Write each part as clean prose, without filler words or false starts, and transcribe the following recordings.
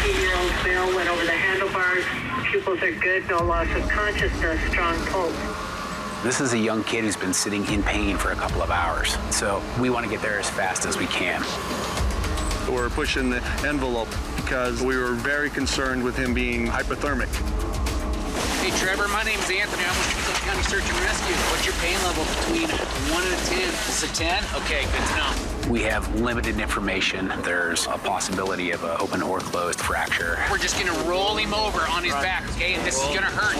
14-year-old male went over the handlebars. Pupils are good, no loss of consciousness, strong pulse. This is a young kid who's been sitting in pain for a couple of hours, so we want to get there as fast as we can. We're pushing the envelope because we were very concerned with him being hypothermic. Hey Trevor, my name's Anthony. I'm with Teton County Search and Rescue. What's your pain level between 1 and a 10? Is it 10? Okay, good to know. We have limited information. There's a possibility of an open or closed fracture. We're just gonna roll him over on his back, okay? And this is gonna hurt.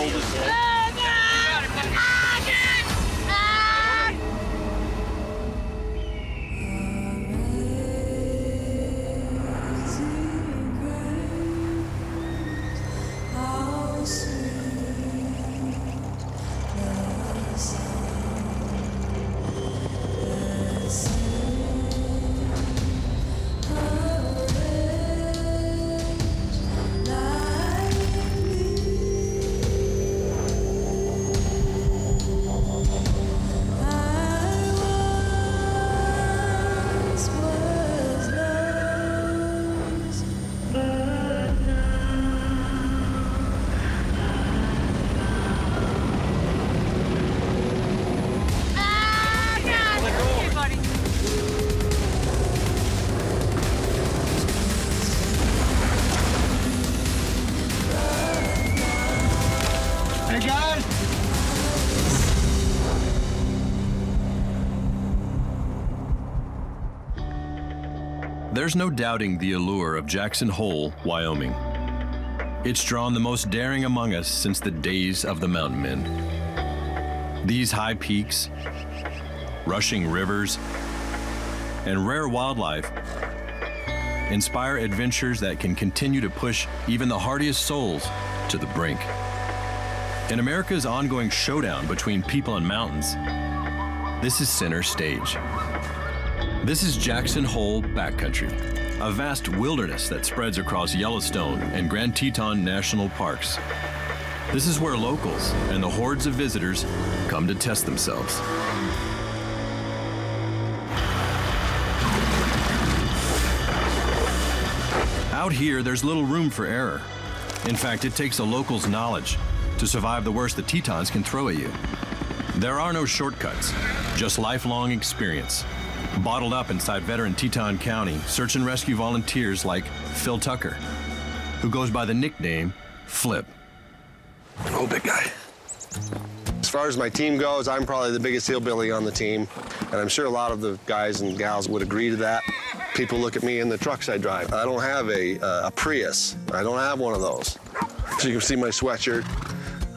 There's no doubting the allure of Jackson Hole, Wyoming. It's drawn the most daring among us since the days of the mountain men. These high peaks, rushing rivers, and rare wildlife inspire adventures that can continue to push even the hardiest souls to the brink. In America's ongoing showdown between people and mountains, this is center stage. This is Jackson Hole Backcountry, a vast wilderness that spreads across Yellowstone and Grand Teton National Parks. This is where locals and the hordes of visitors come to test themselves. Out here, there's little room for error. In fact, it takes a local's knowledge to survive the worst the Tetons can throw at you. There are no shortcuts, just lifelong experience. Bottled up inside veteran Teton County search and rescue volunteers like Phil Tucker, who goes by the nickname Flip. Oh, big guy. As far as my team goes, I'm probably the biggest hillbilly on the team, and I'm sure a lot of the guys and gals would agree to that. People look at me in the trucks I drive. I don't have a Prius. I don't have one of those. So you can see my sweatshirt.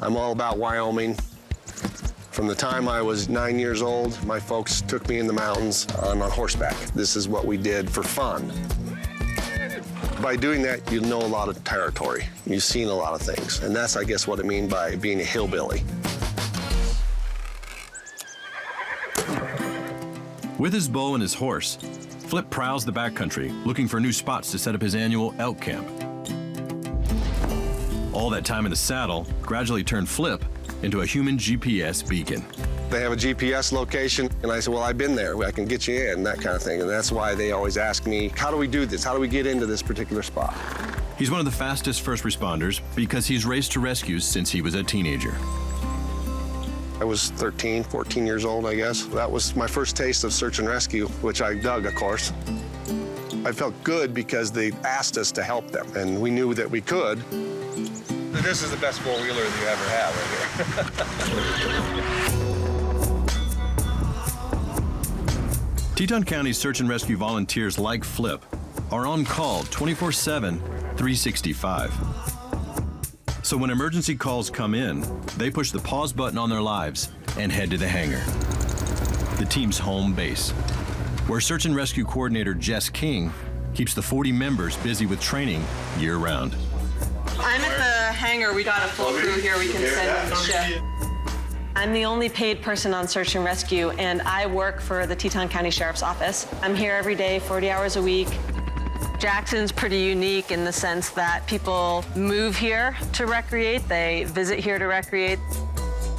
I'm all about Wyoming. From the time I was 9 years old, my folks took me in the mountains on horseback. This is what we did for fun. By doing that, you know a lot of territory. You've seen a lot of things, and that's, I guess, what I mean by being a hillbilly. With his bow and his horse, Flip prowls the backcountry, looking for new spots to set up his annual elk camp. All that time in the saddle gradually turned Flip into a human GPS beacon. They have a GPS location, and I said, well, I've been there. I can get you in, that kind of thing. And that's why they always ask me, how do we do this? How do we get into this particular spot? He's one of the fastest first responders because he's raced to rescues since he was a teenager. I was 13, 14 years old, I guess. That was my first taste of search and rescue, which I dug, of course. I felt good because they asked us to help them, and we knew that we could. This is the best four-wheeler that you ever have right here. Teton County Search and Rescue volunteers like Flip are on call 24/7, 365. So when emergency calls come in, they push the pause button on their lives and head to the hangar, the team's home base, where Search and Rescue Coordinator Jess King keeps the 40 members busy with training year-round. I'm at the hangar. We got a full crew here. We can send them to shift. I'm the only paid person on search and rescue, and I work for the Teton County Sheriff's Office. I'm here every day, 40 hours a week. Jackson's pretty unique in the sense that people move here to recreate. They visit here to recreate.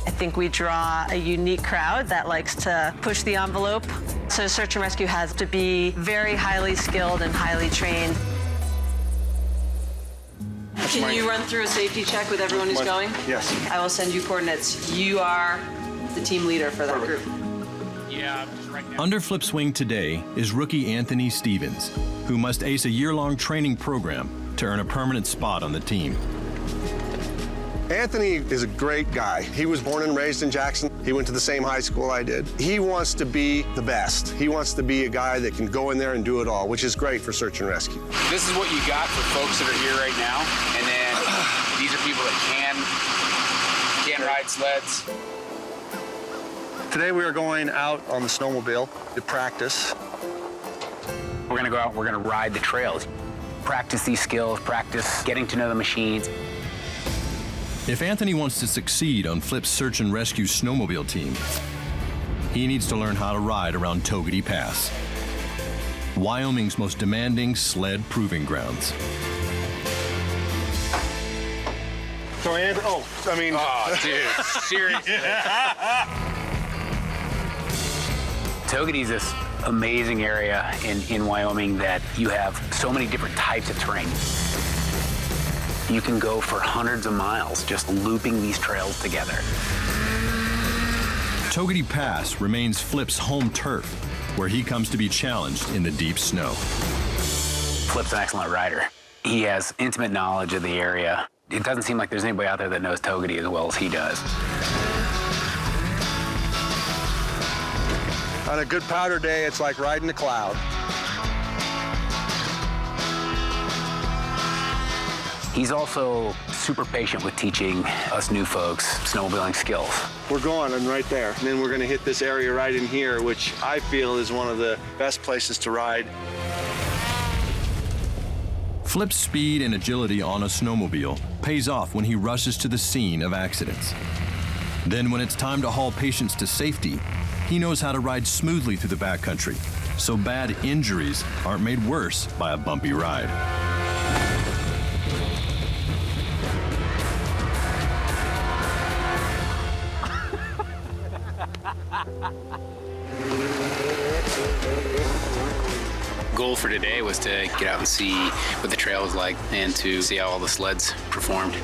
I think we draw a unique crowd that likes to push the envelope. So search and rescue has to be very highly skilled and highly trained. Can you run through a safety check with everyone who's going? Yes. I will send you coordinates. You are the team leader for that group. Yeah, just right now. Under Flip's wing today is rookie Anthony Stevens, who must ace a year-long training program to earn a permanent spot on the team. Anthony is a great guy. He was born and raised in Jackson. He went to the same high school I did. He wants to be the best. He wants to be a guy that can go in there and do it all, which is great for search and rescue. This is what you got for folks that are here right now. And then these are people that can ride sleds. Today we are going out on the snowmobile to practice. We're gonna go out, we're gonna ride the trails. Practice these skills, practice getting to know the machines. If Anthony wants to succeed on Flip's search and rescue snowmobile team, he needs to learn how to ride around Togwotee Pass, Wyoming's most demanding sled proving grounds. So, Oh, dude, seriously. Togetee's this amazing area in Wyoming that you have so many different types of terrain. You can go for hundreds of miles just looping these trails together. Togwotee Pass remains Flip's home turf, where he comes to be challenged in the deep snow. Flip's an excellent rider. He has intimate knowledge of the area. It doesn't seem like there's anybody out there that knows Togwotee as well as he does. On a good powder day, it's like riding a cloud. He's also super patient with teaching us new folks snowmobiling skills. we're going and right there. And then we're gonna hit this area right in here, which I feel is one of the best places to ride. Flip's speed and agility on a snowmobile pays off when he rushes to the scene of accidents. Then when it's time to haul patients to safety, he knows how to ride smoothly through the backcountry, so bad injuries aren't made worse by a bumpy ride. Goal for today was to get out and see what the trail was like and to see how all the sleds performed.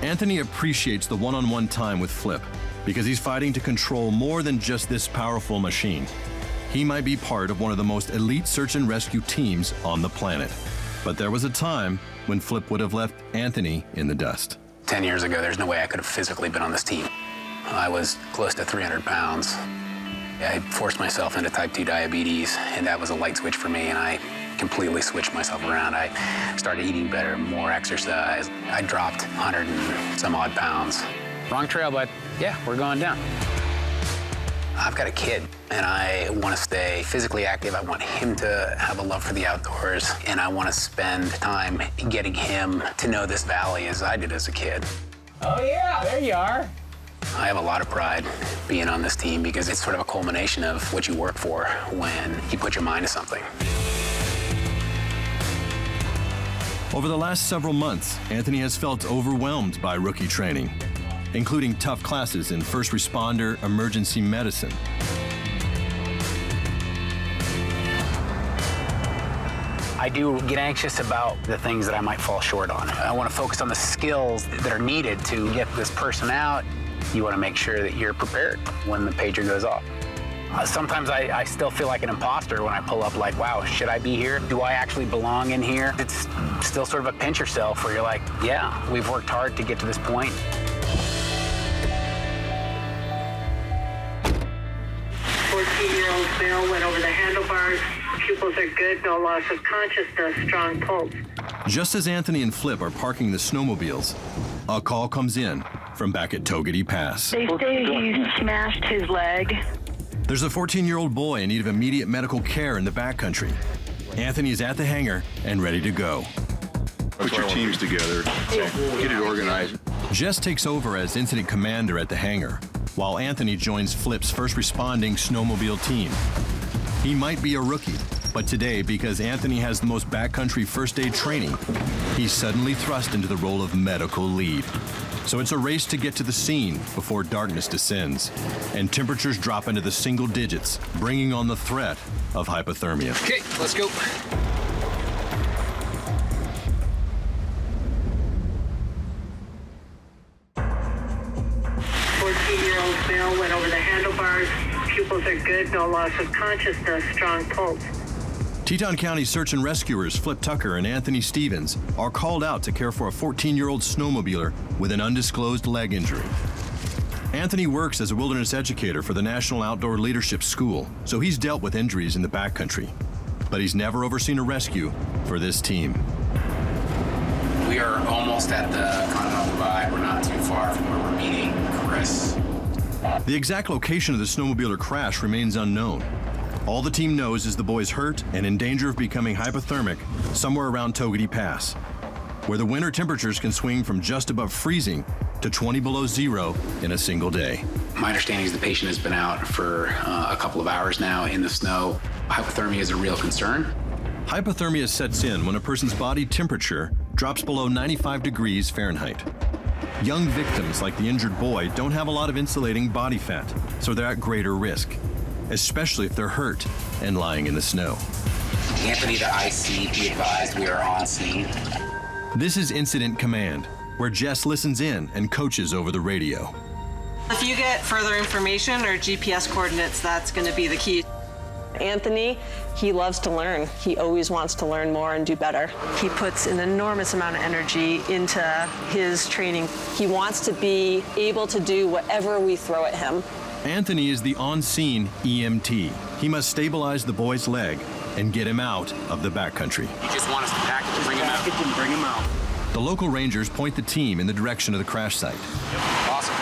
Anthony appreciates the one-on-one time with Flip because he's fighting to control more than just this powerful machine. He might be part of one of the most elite search and rescue teams on the planet. But there was a time when Flip would have left Anthony in the dust. 10 years ago, there's no way I could have physically been on this team. I was close to 300 pounds. I forced myself into type 2 diabetes, and that was a light switch for me, and I completely switched myself around. I started eating better, more exercise. I dropped 100 and some odd pounds. Wrong trail, but yeah, we're going down. I've got a kid, and I want to stay physically active. I want him to have a love for the outdoors, and I want to spend time getting him to know this valley as I did as a kid. Oh yeah, there you are. I have a lot of pride being on this team because it's sort of a culmination of what you work for when you put your mind to something. Over the last several months, Anthony has felt overwhelmed by rookie training, including tough classes in first responder emergency medicine. I do get anxious about the things that I might fall short on. I want to focus on the skills that are needed to get this person out. You want to make sure that you're prepared when the pager goes off. Sometimes I still feel like an imposter when I pull up like, wow, should I be here? Do I actually belong in here? It's still sort of a pinch yourself where you're like, yeah, we've worked hard to get to this point. Fourteen-year-old Bill went over the handlebars. Pupils are good, no loss of consciousness, strong pulse. Just as Anthony and Flip are parking the snowmobiles, a call comes in from back at Togwotee Pass. They say he smashed his leg. There's a 14-year-old boy in need of immediate medical care in the backcountry. Anthony is at the hangar and ready to go. Put your teams together, get it organized. Jess takes over as incident commander at the hangar, while Anthony joins Flip's first responding snowmobile team. He might be a rookie, but today, because Anthony has the most backcountry first aid training, he's suddenly thrust into the role of medical lead. So it's a race to get to the scene before darkness descends, and temperatures drop into the single digits, bringing on the threat of hypothermia. Okay, let's go. Pupils are good, no loss of consciousness, strong pulse. Teton County search and rescuers Flip Tucker and Anthony Stevens are called out to care for a 14-year-old snowmobiler with an undisclosed leg injury. Anthony works as a wilderness educator for the National Outdoor Leadership School, so he's dealt with injuries in the backcountry. But he's never overseen a rescue for this team. We are almost at the Continental Divide. We're not too far from where we're meeting Chris. The exact location of the snowmobiler crash remains unknown. All the team knows is the boy's hurt and in danger of becoming hypothermic somewhere around Togwotee Pass, where the winter temperatures can swing from just above freezing to 20 below zero in a single day. My understanding is the patient has been out for a couple of hours now in the snow. Hypothermia is a real concern. Hypothermia sets in when a person's body temperature drops below 95 degrees Fahrenheit. Young victims like the injured boy don't have a lot of insulating body fat, so they're at greater risk, especially if they're hurt and lying in the snow. Anthony, the IC, be advised we are on scene. This is Incident Command, where Jess listens in and coaches over the radio. If you get further information or GPS coordinates, that's going to be the key. Anthony, he loves to learn. He always wants to learn more and do better. He puts an enormous amount of energy into his training. He wants to be able to do whatever we throw at him. Anthony is the on-scene EMT. He must stabilize the boy's leg and get him out of the backcountry. You just want us to package and bring him out. The local rangers point the team in the direction of the crash site. Awesome.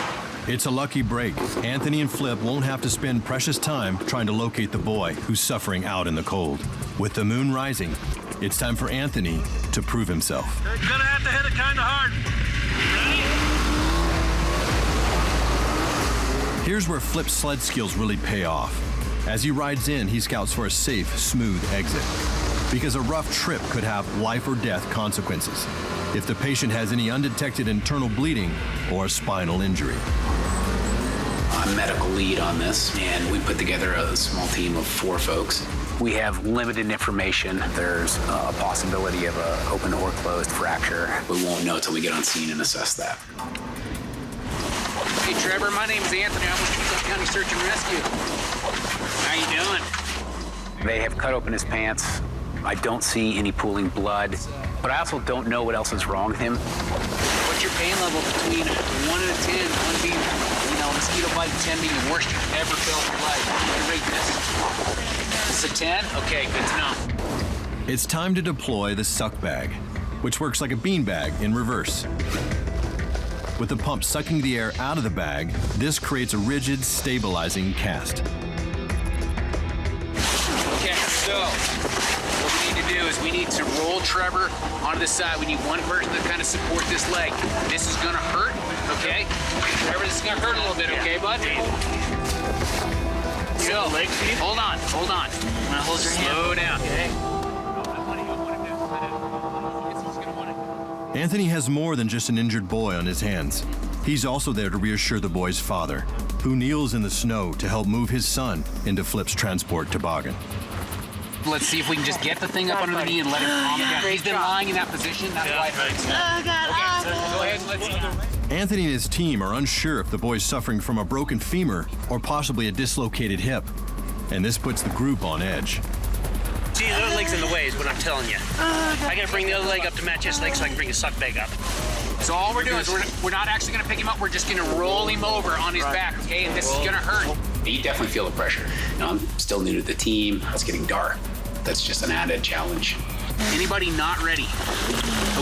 It's a lucky break. Anthony and Flip won't have to spend precious time trying to locate the boy who's suffering out in the cold. With the moon rising, it's time for Anthony to prove himself. You're gonna have to hit it kind of hard. Ready? Here's where Flip's sled skills really pay off. As he rides in, he scouts for a safe, smooth exit, because a rough trip could have life or death consequences if the patient has any undetected internal bleeding or a spinal injury. I'm medical lead on this, and we put together a small team of 4 folks. We have limited information. There's a possibility of an open or closed fracture. We won't know until we get on scene and assess that. Hey, Trevor, my name's Anthony. I'm with Teton County Search and Rescue. How you doing? They have cut open his pants. I don't see any pooling blood, but I also don't know what else is wrong with him. What's your pain level between 1 and a 10? 1 being, mosquito bite, 10 being the worst you've ever felt in your life. How do you rate this? This is a 10? Okay, good to know. It's time to deploy the suck bag, which works like a bean bag in reverse. With the pump sucking the air out of the bag, this creates a rigid, stabilizing cast. Okay, so what we need to do is we need to roll Trevor onto the side. We need one person to kind of support this leg. This is gonna hurt, okay? Trevor, this is gonna hurt a little bit, okay, bud? So, hold on. Now hold your hand. Slow down. Okay. Anthony has more than just an injured boy on his hands. He's also there to reassure the boy's father, who kneels in the snow to help move his son into Flip's transport toboggan. Let's see if we can just get the thing up under the knee and let him calm down. He's been lying in that position. That's why it hurts. Oh, God. Okay, so go ahead and let's see. Anthony and his team are unsure if the boy's suffering from a broken femur or possibly a dislocated hip, and this puts the group on edge. See, the other leg's in the way is what I'm telling you. I gotta bring the other leg up to match his leg so I can bring the suck bag up. So all we're doing is we're not actually gonna pick him up, we're just gonna roll him over on his back, okay? And this is gonna hurt. You definitely feel the pressure. I'm still new to the team. It's getting dark. That's just an added challenge. Anybody not ready?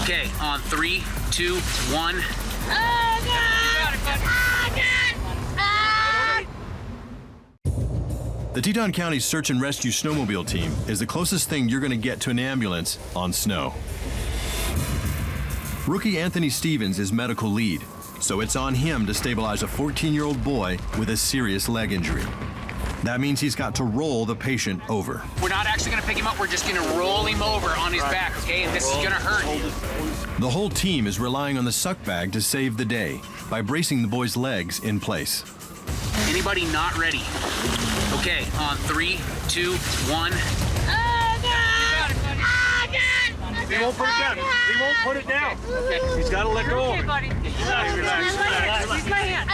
Okay, on 3, 2, 1. The Teton County Search and Rescue Snowmobile team is the closest thing you're going to get to an ambulance on snow. Rookie Anthony Stevens is medical lead, so it's on him to stabilize a 14-year-old boy with a serious leg injury. That means he's got to roll the patient over. We're not actually gonna pick him up, we're just gonna roll him over on his back, okay? And this is gonna hurt. The whole team is relying on the suck bag to save the day by bracing the boy's legs in place. Anybody not ready? Okay, on 3, 2, 1. He won't put it down. He won't put it down. Okay. He's got to let go. Okay, buddy. Relax. Use my hand.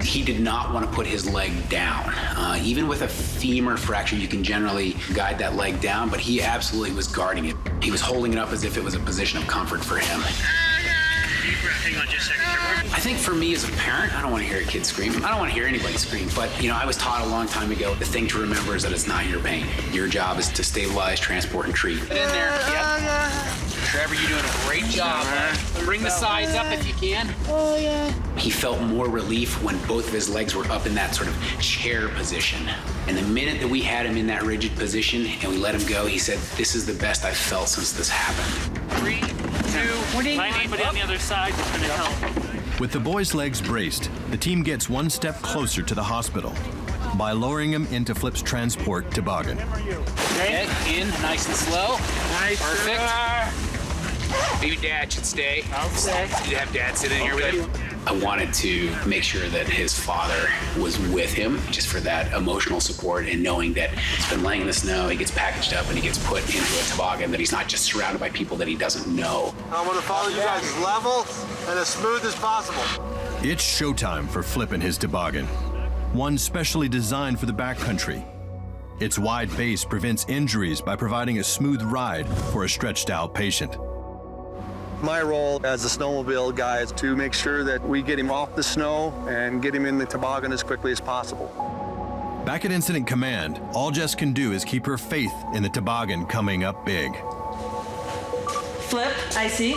He did not want to put his leg down. Even with a femur fracture, you can generally guide that leg down, but he absolutely was guarding it. He was holding it up as if it was a position of comfort for him. Hang on just a second, Trevor. I think for me as a parent, I don't want to hear a kid scream. I don't want to hear anybody scream, but I was taught a long time ago, the thing to remember is that it's not your pain. Your job is to stabilize, transport, and treat. Get in there. Yep. Trevor, you're doing a great job. Bring the sides up if you can. Oh, yeah. He felt more relief when both of his legs were up in that sort of chair position. And the minute that we had him in that rigid position and we let him go, he said, this is the best I've felt since this happened. 3, 2, find anybody on the other side that's going to help. With the boy's legs braced, the team gets one step closer to the hospital by lowering him into Flip's transport toboggan. Okay, in, nice and slow. Nice. Perfect. Maybe Dad should stay. I'll stay. You'd have Dad sit in here with him. I wanted to make sure that his father was with him, just for that emotional support and knowing that he's been laying in the snow, he gets packaged up and he gets put into a toboggan, that he's not just surrounded by people that he doesn't know. I want to follow you guys as level and as smooth as possible. It's showtime for Flip and his toboggan, one specially designed for the backcountry. Its wide base prevents injuries by providing a smooth ride for a stretched out patient. My role as the snowmobile guy is to make sure that we get him off the snow and get him in the toboggan as quickly as possible. Back at Incident Command, all Jess can do is keep her faith in the toboggan coming up big. Flip, I see.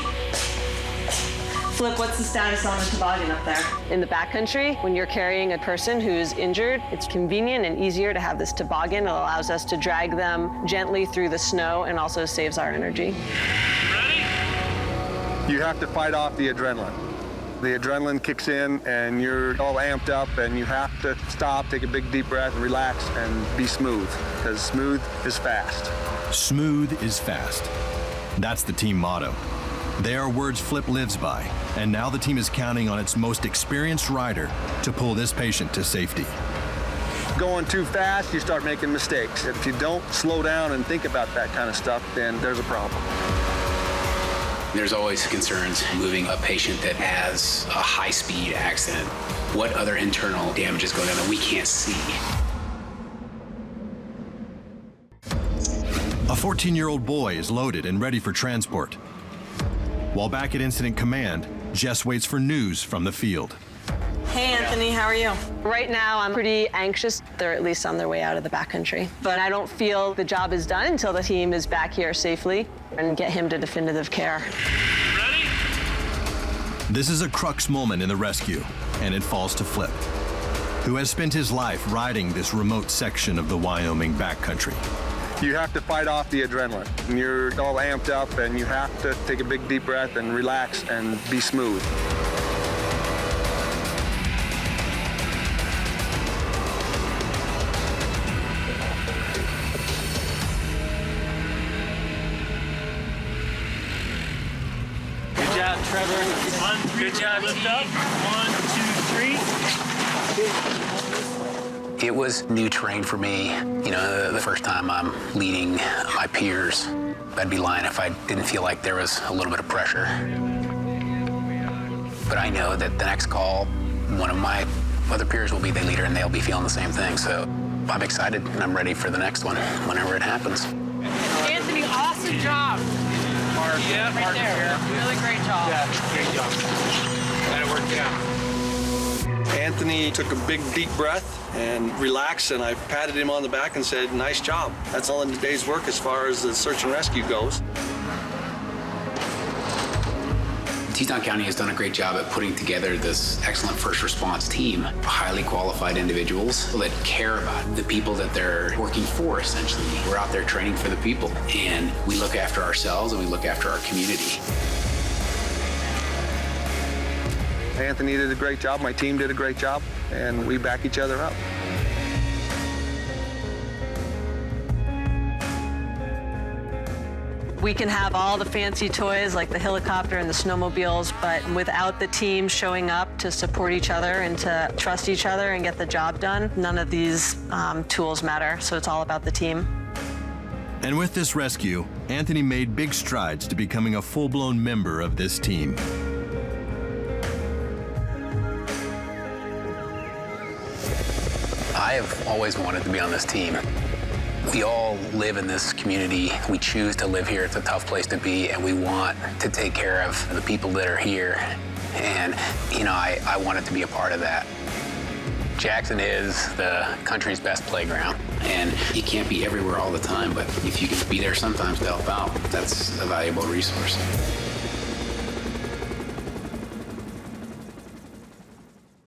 Flip, what's the status on the toboggan up there? In the backcountry, when you're carrying a person who's injured, it's convenient and easier to have this toboggan. It allows us to drag them gently through the snow and also saves our energy. You have to fight off the adrenaline. The adrenaline kicks in and you're all amped up and you have to stop, take a big deep breath, and relax and be smooth, because smooth is fast. Smooth is fast. That's the team motto. They are words Flip lives by, and now the team is counting on its most experienced rider to pull this patient to safety. Going too fast, you start making mistakes. If you don't slow down and think about that kind of stuff, then there's a problem. There's always concerns moving a patient that has a high-speed accident. What other internal damage is going on that we can't see? A 14-year-old boy is loaded and ready for transport. While back at Incident Command, Jess waits for news from the field. Hey, Anthony, how are you? Right now, I'm pretty anxious. They're at least on their way out of the backcountry. But I don't feel the job is done until the team is back here safely and get him to definitive care. Ready? This is a crux moment in the rescue, and it falls to Flip, who has spent his life riding this remote section of the Wyoming backcountry. You have to fight off the adrenaline. You're all amped up and you have to take a big deep breath and relax and be smooth. Trevor, good job. Lift up. 1, 2, 3. It was new terrain for me. The first time I'm leading my peers. I'd be lying if I didn't feel like there was a little bit of pressure. But I know that the next call, one of my other peers will be the leader and they'll be feeling the same thing. So I'm excited and I'm ready for the next one whenever it happens. Anthony, awesome job. Yeah, right there. Really great job. Yeah, great job. Glad it worked out. Anthony took a big deep breath and relaxed, and I patted him on the back and said, nice job. That's all in the day's work as far as the search and rescue goes. Teton County has done a great job at putting together this excellent first response team. Highly qualified individuals that care about the people that they're working for, essentially. We're out there training for the people, and we look after ourselves and we look after our community. Anthony did a great job, my team did a great job, and we back each other up. We can have all the fancy toys like the helicopter and the snowmobiles, but without the team showing up to support each other and to trust each other and get the job done, none of these tools matter. So it's all about the team. And with this rescue, Anthony made big strides to becoming a full-blown member of this team. I have always wanted to be on this team. We all live in this community. We choose to live here. It's a tough place to be, and we want to take care of the people that are here. And, you know, I wanted to be a part of that. Jackson is the country's best playground, and you can't be everywhere all the time, but if you can be there sometimes to help out, that's a valuable resource.